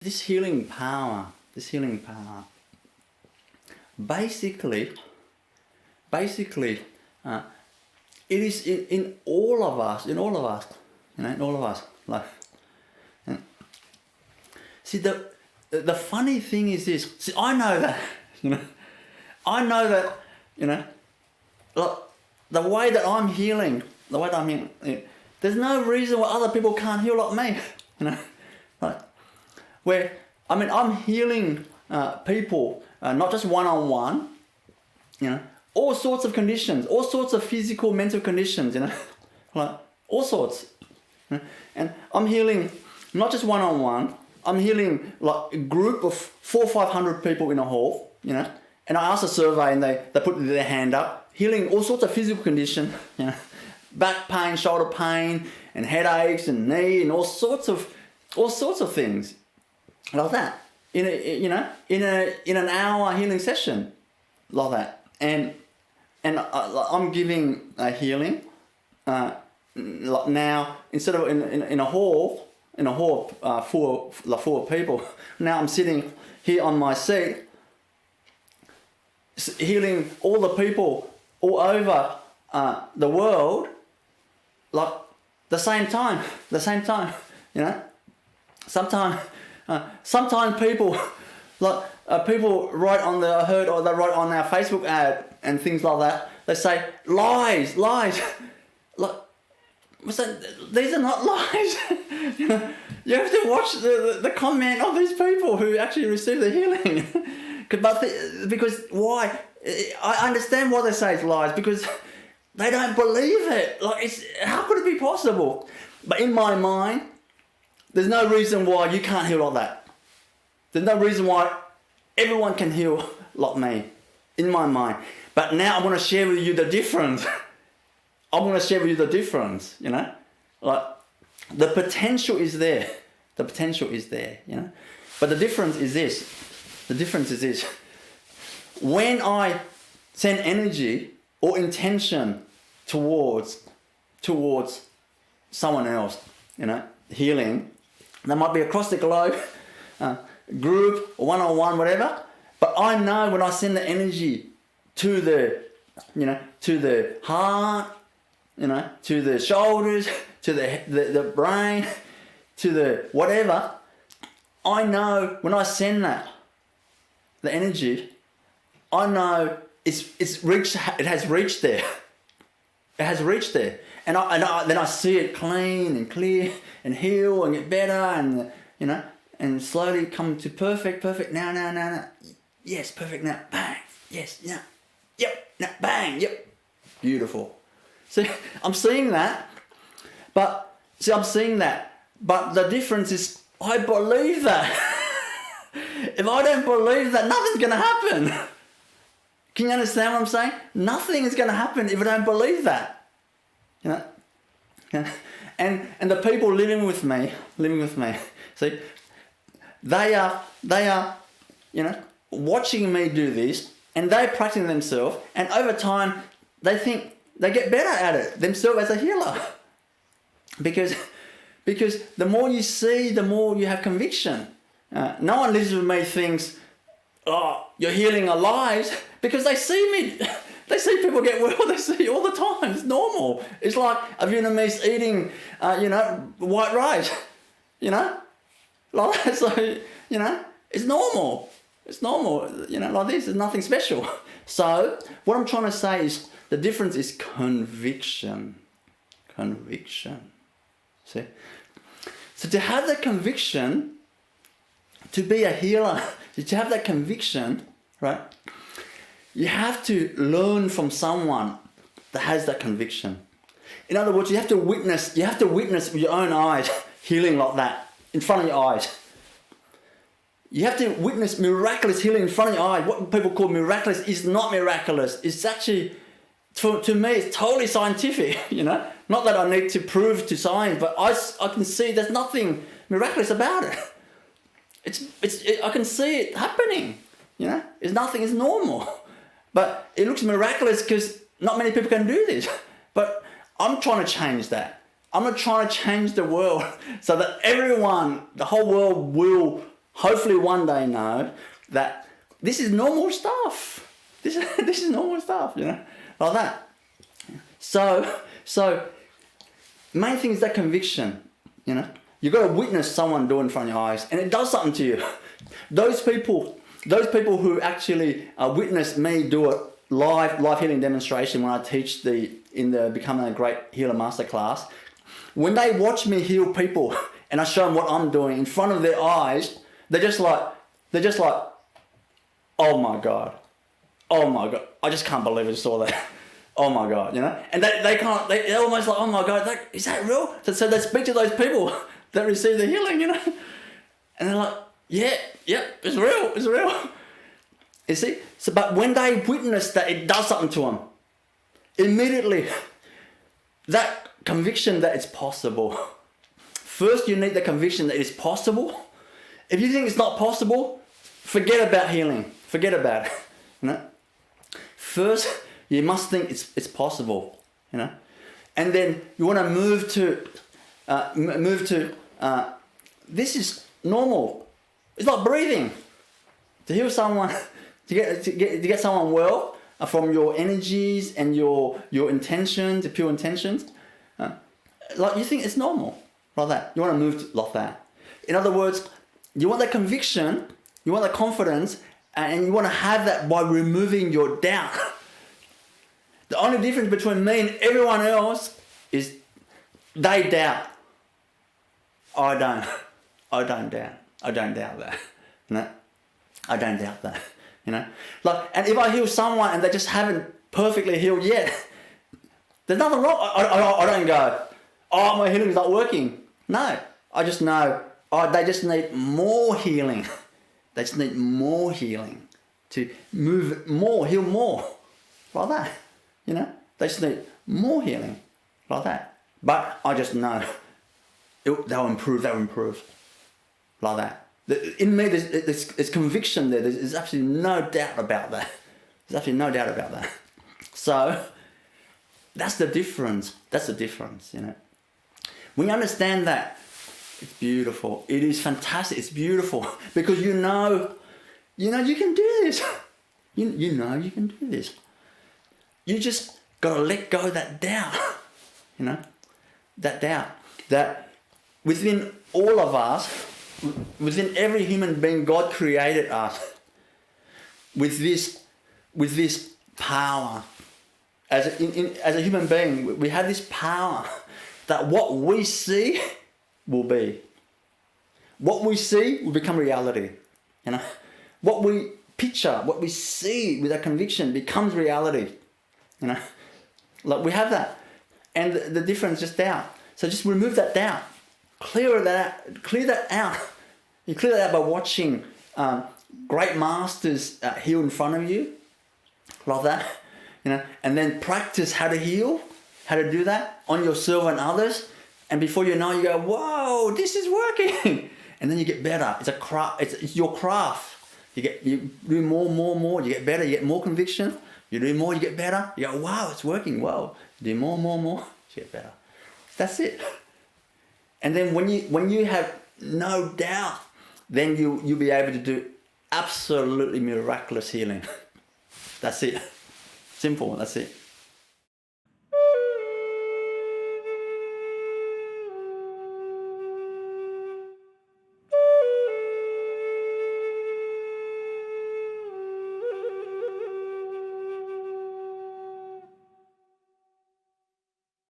This healing power, basically, it is in all of us, in all of us. Like, see, the funny thing is this. See, I know that, like, the way that I'm healing, there's no reason why other people can't heal like me, like, where, I'm healing people, not just one-on-one, all sorts of conditions, all sorts of physical, mental conditions, like, all sorts. And I'm healing not just one-on-one, I'm healing like a group of 400 or 500 people in a hall, and I ask a survey and they put their hand up, healing all sorts of physical conditions, back pain, shoulder pain, and headaches, and knee, and all sorts of things like that. In an hour healing session, like that, and I'm giving a healing. Now, instead of in a hall full of people, now I'm sitting here on my seat, healing all the people all over the world, like the same time. Sometimes people, like people write on they write on our Facebook ad and things like that. They say lies. Like, these are not lies. You have to watch the comment of these people who actually receive the healing. Because why? I understand why they say it's lies, because they don't believe it. Like, how could it be possible? But in my mind, there's no reason why you can't heal like that. There's no reason why everyone can heal like me, in my mind. But now I'm going to share with you the difference. Like, the potential is there. But the difference is this. When I send energy or intention towards someone else, healing, that might be across the globe, group, or one-on-one, whatever. But I know when I send the energy to the heart, to the shoulders, to the brain, to the whatever, I know when I send that, the energy, I know it's reached. It has reached there. And then I see it clean and clear and heal and get better and and slowly come to perfect now. Yes, perfect now. Bang. Yes, yeah. Yep. Now bang. Yep. Beautiful. See, I'm seeing that. But the difference is I believe that. If I don't believe that, nothing's going to happen. Can you understand what I'm saying? Nothing is going to happen if I don't believe that. And the people living with me, see, they are watching me do this, and they're practicing themselves, and over time they think they get better at it themselves as a healer. Because the more you see, the more you have conviction. No one lives with me thinks, oh, you're healing our lives, because they see me. They see people get well. They see all the time. It's normal. It's like a Vietnamese eating, white rice, like that. So, it's normal. It's normal, like this. There's nothing special. So, what I'm trying to say is the difference is conviction. See? So to have that conviction, to be a healer, to have that conviction, right? You have to learn from someone that has that conviction. In other words, you have to witness with your own eyes healing like that in front of your eyes. You have to witness miraculous healing in front of your eyes. What people call miraculous is not miraculous. It's actually, to me, it's totally scientific, Not that I need to prove to science, but I can see there's nothing miraculous about it. I can see it happening, It's nothing, it's normal. But it looks miraculous because not many people can do this. But I'm trying to change that. I'm not trying to change the world so that everyone, the whole world will hopefully one day know that this is normal stuff. This is normal stuff, you know, like that. So main thing is that conviction, you know. You've got to witness someone do it in front of your eyes, and it does something to you. Those people who actually witness me do it live healing demonstration when I teach in the Becoming a Great Healer Masterclass, when they watch me heal people and I show them what I'm doing in front of their eyes, they're just like, oh my God, I just can't believe I just saw that. Oh my God, you know, and they're almost like, oh my God, is that real? So they speak to those people that receive the healing, you know, and they're like, yeah, it's real. You see, but when they witness that, it does something to them. Immediately, that conviction that it's possible. First, you need the conviction that it's possible. If you think it's not possible, forget about healing. Forget about it. You know. First, you must think it's possible. You know, and then you want to move to this is normal. It's like breathing. To heal someone, to get someone well from your energies and your intentions, your pure intentions. Like you think it's normal, like that. You want to move like that. In other words, you want that conviction, you want that confidence, and you want to have that by removing your doubt. The only difference between me and everyone else is they doubt. I don't doubt. I don't doubt that. No, I don't doubt that. You know, like, and if I heal someone and they just haven't perfectly healed yet, there's nothing wrong. I don't go, oh, my healing is not working. No, I just know, oh, they just need more healing. They just need more healing to move more, heal more, like that. You know, they just need more healing, like that. But I just know they'll improve, like that. In me, there's conviction there. There's absolutely no doubt about that. There's absolutely no doubt about that. So that's the difference. That's the difference, you know. When you understand that, it's beautiful. It is fantastic. It's beautiful because you know you can do this. You know you can do this. You just gotta let go of that doubt. You know, that doubt that within all of us. Within every human being, God created us with this power. As a human being, we have this power that what we see will be. What we see will become reality. You know, what we picture, what we see with our conviction becomes reality. You know, like we have that, and the difference is just doubt. So just remove that doubt. Clear that out. You clear that out by watching great masters heal in front of you, like that, you know, and then practice how to heal, how to do that on yourself and others, and before you know, you go, whoa, this is working, and then you get better. It's a craft. It's your craft. You do more. You get better. You get more conviction. You do more. You get better. You go, wow, it's working. Wow, you do more. You get better. That's it. And then when you have no doubt, then you'll be able to do absolutely miraculous healing. That's it. Simple, that's it.